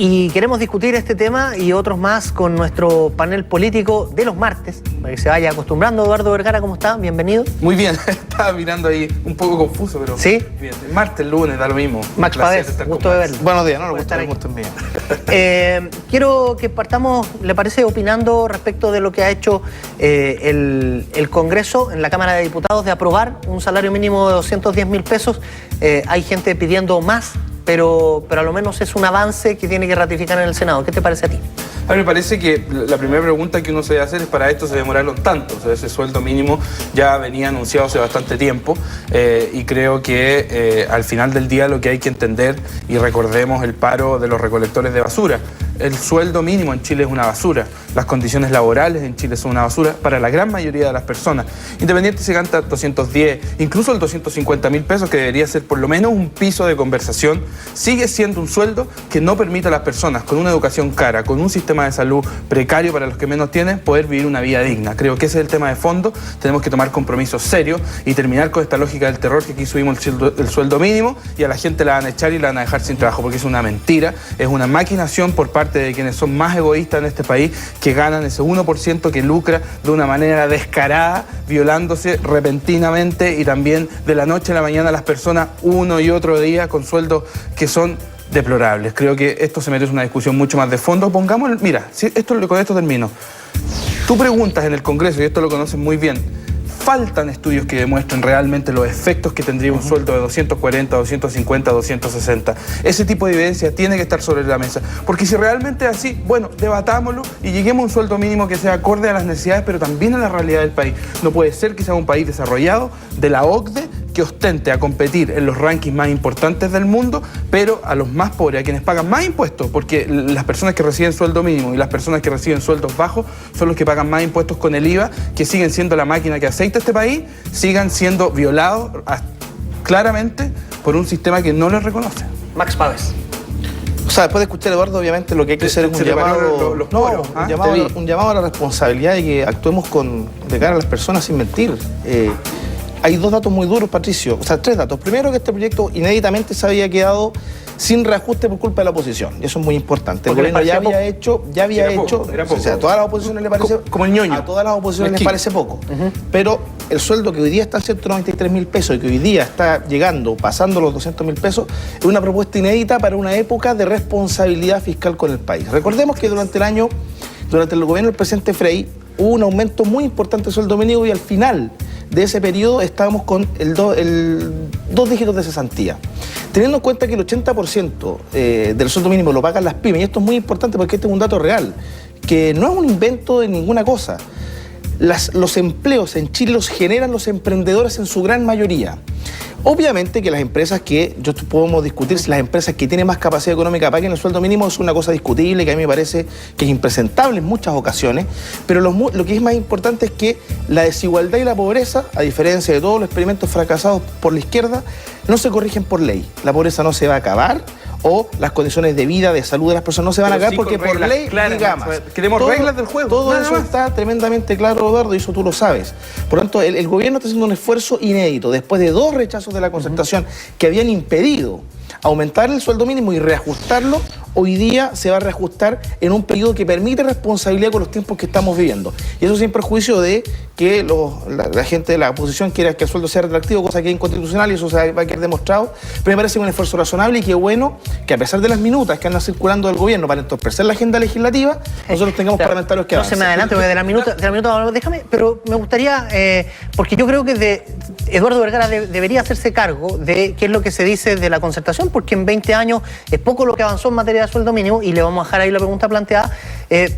Y queremos discutir este tema y otros más con nuestro panel político de los martes, para que se vaya acostumbrando. Eduardo Vergara, ¿cómo está? Bienvenido. Muy bien, estaba mirando ahí un poco confuso, pero ¿sí? Bien. Martes, lunes, da lo mismo. Max Pavés, gusto de verlo. Buenos días, no, el gusto es mío. Quiero que partamos, ¿le parece?, opinando respecto de lo que ha hecho el Congreso en la Cámara de Diputados de aprobar un salario mínimo de 210.000 pesos. Hay gente pidiendo más, pero a lo menos es un avance que tiene que ratificar en el Senado. ¿Qué te parece a ti? A mí me parece que la primera pregunta que uno se debe hacer es: ¿para esto se demoraron tanto? O sea, ese sueldo mínimo ya venía anunciado hace bastante tiempo y creo que al final del día lo que hay que entender, y recordemos el paro de los recolectores de basura, el sueldo mínimo en Chile es una basura, las condiciones laborales en Chile son una basura para la gran mayoría de las personas. Independiente si gana 210, incluso el 250.000 pesos, que debería ser por lo menos un piso de conversación, sigue siendo un sueldo que no permite a las personas con una educación cara, con un sistema de salud precario para los que menos tienen, poder vivir una vida digna. Creo que ese es el tema de fondo. Tenemos que tomar compromisos serios y terminar con esta lógica del terror, que aquí subimos el sueldo mínimo y a la gente la van a echar y la van a dejar sin trabajo, porque es una mentira, es una maquinación por parte de quienes son más egoístas en este país, que ganan ese 1% que lucra de una manera descarada, violándose repentinamente y también de la noche a la mañana a las personas uno y otro día con sueldos que son deplorables. Creo que esto se merece una discusión mucho más de fondo. Pongamos, mira, con esto termino. Tú preguntas en el Congreso, y esto lo conoces muy bien, faltan estudios que demuestren realmente los efectos que tendría un sueldo de 240, 250, 260. Ese tipo de evidencia tiene que estar sobre la mesa. Porque si realmente es así, bueno, debatámoslo y lleguemos a un sueldo mínimo que sea acorde a las necesidades, pero también a la realidad del país. No puede ser que sea un país desarrollado de la OCDE que ostente a competir en los rankings más importantes del mundo, pero a los más pobres, a quienes pagan más impuestos, porque las personas que reciben sueldo mínimo y las personas que reciben sueldos bajos son los que pagan más impuestos con el IVA, que siguen siendo la máquina que aceita este país, sigan siendo violados claramente por un sistema que no les reconoce. Max Pavés. O sea, después de escuchar a Eduardo, obviamente lo que hay que hacer es un llamado a la responsabilidad y que actuemos de cara a las personas sin mentir. Hay dos datos muy duros, Patricio, o sea, tres datos. Primero, que este proyecto inéditamente se había quedado sin reajuste por culpa de la oposición, y eso es muy importante. El gobierno ya había hecho, o sea, a todas las oposiciones le parece, como el ñoño, a todas las oposiciones les parece poco, pero el sueldo que hoy día está en 193.000 pesos y que hoy día está llegando, pasando los 200.000 pesos, es una propuesta inédita para una época de responsabilidad fiscal con el país. Recordemos que durante el gobierno del presidente Frei hubo un aumento muy importante del sueldo mínimo y al final de ese periodo estábamos con dos dígitos de cesantía. Teniendo en cuenta que el 80% del sueldo mínimo lo pagan las pymes, y esto es muy importante porque este es un dato real, que no es un invento de ninguna cosa. Los empleos en Chile los generan los emprendedores en su gran mayoría. Obviamente que las empresas podemos discutir si las empresas que tienen más capacidad económica paguen el sueldo mínimo es una cosa discutible, que a mí me parece que es impresentable en muchas ocasiones, pero lo que es más importante es que la desigualdad y la pobreza, a diferencia de todos los experimentos fracasados por la izquierda, no se corrigen por ley. La pobreza no se va a acabar, o las condiciones de vida, de salud de las personas no se van a acabar porque por ley, digamos, queremos reglas del juego. Todo eso está tremendamente claro, Eduardo, y eso tú lo sabes. Por lo tanto, el gobierno está haciendo un esfuerzo inédito, después de 2 rechazos de la concertación que habían impedido aumentar el sueldo mínimo y reajustarlo. Hoy día se va a reajustar en un periodo que permite responsabilidad con los tiempos que estamos viviendo. Y eso sin perjuicio de que la gente de la oposición quiera que el sueldo sea retroactivo, cosa que es inconstitucional y eso se va a quedar demostrado. Pero me parece un esfuerzo razonable y qué bueno que a pesar de las minutas que andan circulando del gobierno para entorpecer la agenda legislativa, nosotros tengamos parlamentarios que avancen. No se me adelante, de la minuta, déjame, pero me gustaría, porque yo creo que Eduardo Vergara debería hacerse cargo de qué es lo que se dice de la concertación, porque en 20 años es poco lo que avanzó en materia de sueldo mínimo, y le vamos a dejar ahí la pregunta planteada,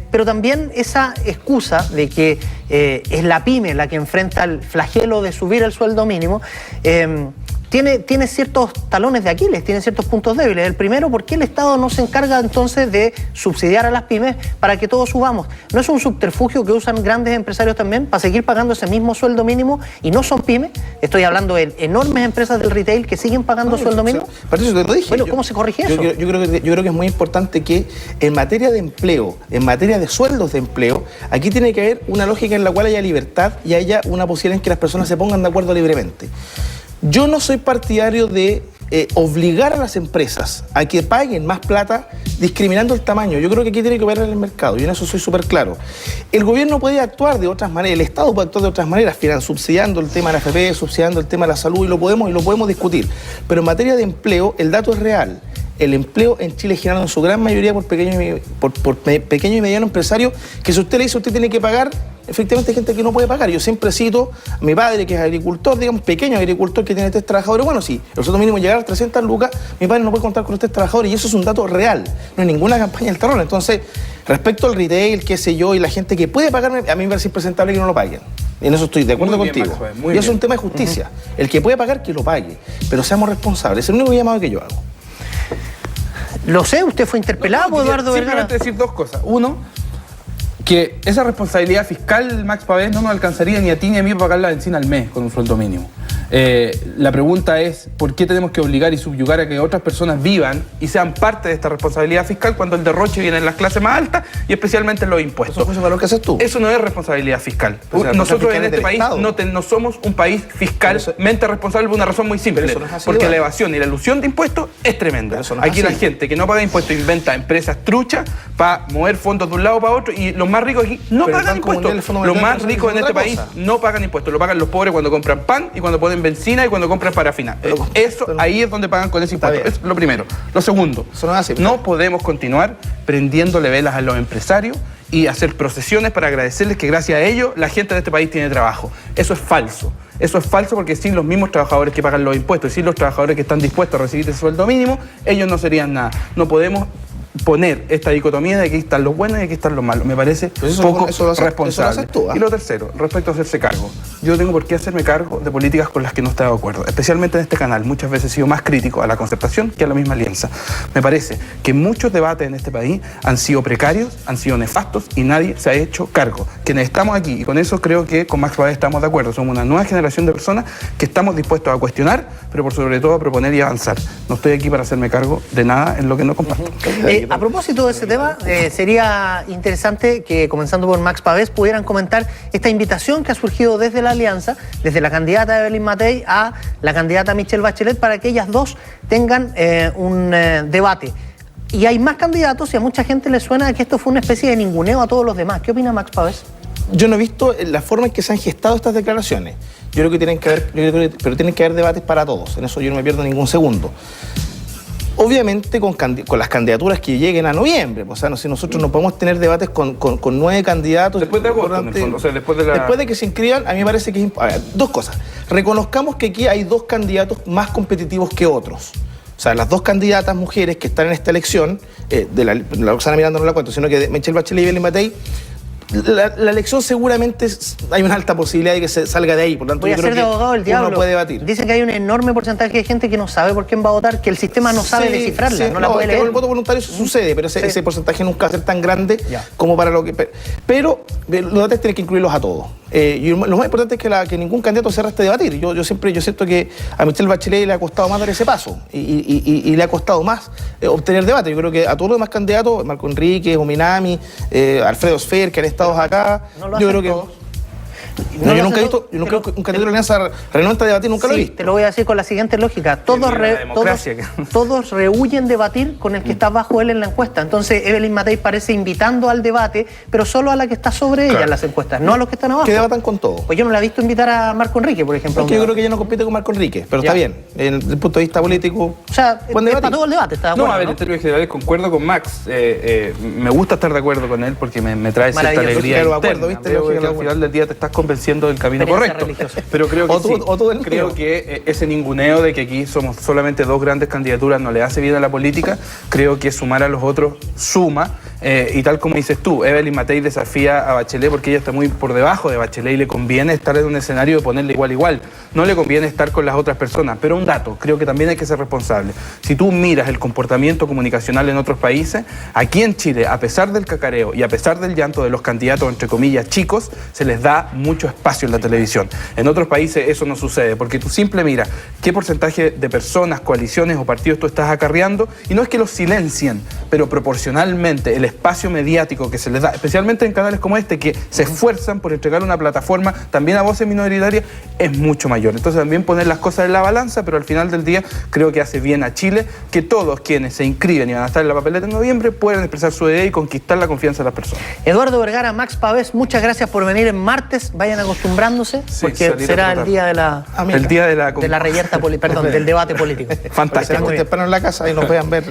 pero también esa excusa de que es la pyme la que enfrenta el flagelo de subir el sueldo mínimo, tiene ciertos talones de Aquiles, tiene ciertos puntos débiles. El primero, ¿por qué el Estado no se encarga entonces de subsidiar a las pymes para que todos subamos? ¿No es un subterfugio que usan grandes empresarios también para seguir pagando ese mismo sueldo mínimo y no son pymes? Estoy hablando de enormes empresas del retail que siguen pagando sueldo mínimo. Patricio, te lo dije. Bueno, ¿cómo se corrige eso? Yo creo que es muy importante que en materia de empleo, en materia de sueldos de empleo, aquí tiene que haber una lógica en la cual haya libertad y haya una posibilidad en que las personas se pongan de acuerdo libremente. Yo no soy partidario de obligar a las empresas a que paguen más plata discriminando el tamaño. Yo creo que aquí tiene que ver el mercado, y en eso soy súper claro. El gobierno puede actuar de otras maneras, el Estado puede actuar de otras maneras, subsidiando el tema de la AFP, subsidiando el tema de la salud, y lo podemos discutir. Pero en materia de empleo, el dato es real. El empleo en Chile es generado en su gran mayoría por pequeños y medianos empresarios, que si usted le dice usted tiene que pagar, efectivamente hay gente que no puede pagar. Yo siempre cito a mi padre, que es agricultor, digamos, pequeño agricultor que tiene 3 trabajadores. Bueno, sí, el sueldo mínimo llegar a 300 lucas, mi padre no puede contar con los 3 trabajadores, y eso es un dato real, no es ninguna campaña del terror. Entonces, respecto al retail, qué sé yo, y la gente que puede pagarme, a mí me parece impresentable que no lo paguen. Y en eso estoy de acuerdo contigo. Y eso es un tema de justicia. El que puede pagar, que lo pague. Pero seamos responsables. Es el único llamado que yo hago. Lo sé, usted fue interpelado por Eduardo Vergara. Simplemente decir 2 cosas. Uno, que esa responsabilidad fiscal, Max Pavés, no nos alcanzaría ni a ti ni a mí para pagar la benzina al mes con un sueldo mínimo. La pregunta es, ¿por qué tenemos que obligar y subyugar a que otras personas vivan y sean parte de esta responsabilidad fiscal cuando el derroche viene en las clases más altas y especialmente en los impuestos? ¿Eso es valor que haces tú? Eso no es responsabilidad fiscal. Nosotros en este país no somos un país fiscalmente responsable por una razón muy simple. Porque la evasión y la elusión de impuestos es tremenda. Aquí la gente que no paga impuestos inventa empresas truchas para mover fondos de un lado para otro, y los más ricos aquí no pagan impuestos. Los más ricos en este país no pagan impuestos. Lo pagan los pobres cuando compran pan y cuando ponen benzina y cuando compran parafina. Ahí es donde pagan con ese impuesto. Es lo primero. Lo segundo, no podemos continuar prendiéndole velas a los empresarios y hacer procesiones para agradecerles que gracias a ellos la gente de este país tiene trabajo. Eso es falso. Eso es falso, porque sin los mismos trabajadores que pagan los impuestos y sin los trabajadores que están dispuestos a recibir ese sueldo mínimo, ellos no serían nada. No podemos poner esta dicotomía de que aquí están los buenos y aquí están los malos. Me parece poco responsable. Y lo tercero, respecto a hacerse cargo. Yo no tengo por qué hacerme cargo de políticas con las que no estoy de acuerdo. Especialmente en este canal, muchas veces he sido más crítico a la concertación que a la misma alianza. Me parece que muchos debates en este país han sido precarios, han sido nefastos y nadie se ha hecho cargo. Quienes estamos aquí, y con eso creo que con Max Pavés estamos de acuerdo, somos una nueva generación de personas que estamos dispuestos a cuestionar, pero por sobre todo a proponer y avanzar. No estoy aquí para hacerme cargo de nada en lo que no comparto. A propósito de ese tema, sería interesante que, comenzando por Max Pavés, pudieran comentar esta invitación que ha surgido desde la alianza, desde la candidata Evelyn Matei a la candidata Michelle Bachelet, para que ellas dos tengan un debate. Y hay más candidatos y a mucha gente le suena que esto fue una especie de ninguneo a todos los demás. ¿Qué opina Max Pavés? Yo no he visto la forma en que se han gestado estas declaraciones. Yo creo que tienen que haber, pero tienen que haber debates para todos. En eso yo no me pierdo ningún segundo. Obviamente con las candidaturas que lleguen a noviembre. O sea, no, si nosotros no podemos tener debates con 9 candidatos. Después de agosto, en el fondo. O sea, después de que se inscriban, a mí me parece que es... A ver, 2 cosas. Reconozcamos que aquí hay 2 candidatos más competitivos que otros. O sea, las 2 candidatas mujeres que están en esta elección, de la Roxana Miranda no la cuento, sino que de Michelle Bachelet y Evelyn Matei, la elección seguramente hay una alta posibilidad de que se salga de ahí. Por tanto, voy a ser de abogado del diablo. Uno puede debatir. Dice que hay un enorme porcentaje de gente que no sabe por quién va a votar, que el sistema no sabe descifrarla, no la puede leer. Con el voto voluntario sucede, pero ese porcentaje nunca va a ser tan grande como para lo que... Pero los debates tienen que incluirlos a todos. Y lo más importante es que ningún candidato se reste debatir. Yo siento que a Michelle Bachelet le ha costado más dar ese paso y le ha costado más obtener debate. Yo creo que a todos los demás candidatos, Marco Enríquez, Ominami, Alfredo Sfer, que han estado acá, yo creo que... yo nunca he visto un candidato de la alianza renuente a debatir, nunca lo he visto. Te lo voy a decir con la siguiente lógica. Todos rehuyen debatir con el que está bajo él en la encuesta. Entonces Evelyn Matei parece invitando al debate, pero solo a la que está sobre ella en las encuestas, no a los que están abajo. Que debatan con todo. Pues yo no la he visto invitar a Marco Enrique, por ejemplo. Porque yo creo que ella no compite con Marco Enrique, pero está bien. Desde el punto de vista político... O sea, es para todo el debate, ¿está de acuerdo? No, a ver, en términos generales concuerdo con Max. Me gusta estar de acuerdo con él porque me trae cierta alegría interna. Veo que al final del día te estás convenciendo del camino correcto. Pero creo que creo que ese ninguneo de que aquí somos solamente 2 grandes candidaturas no le hace bien a la política. Creo que sumar a los otros suma. Y tal como dices tú, Evelyn Matei desafía a Bachelet porque ella está muy por debajo de Bachelet y le conviene estar en un escenario de ponerle igual a igual. No le conviene estar con las otras personas. Pero un dato, creo que también hay que ser responsable. Si tú miras el comportamiento comunicacional en otros países, aquí en Chile, a pesar del cacareo y a pesar del llanto de los candidatos, entre comillas, chicos, se les da mucho espacio en la televisión. En otros países eso no sucede, porque tú simple mira qué porcentaje de personas, coaliciones o partidos tú estás acarreando, y no es que los silencien, pero proporcionalmente el espacio mediático que se les da, especialmente en canales como este, que se esfuerzan por entregar una plataforma también a voces minoritarias, es mucho mayor. Entonces también poner las cosas en la balanza, pero al final del día creo que hace bien a Chile que todos quienes se inscriben y van a estar en la papeleta en noviembre puedan expresar su idea y conquistar la confianza de las personas. Eduardo Vergara, Max Pavés, muchas gracias por venir en martes. Vayan acostumbrándose, Sí, porque será el día de la el día de la reyerta, perdón, del debate político. Fantástico. Temprano en la casa y nos vean ver.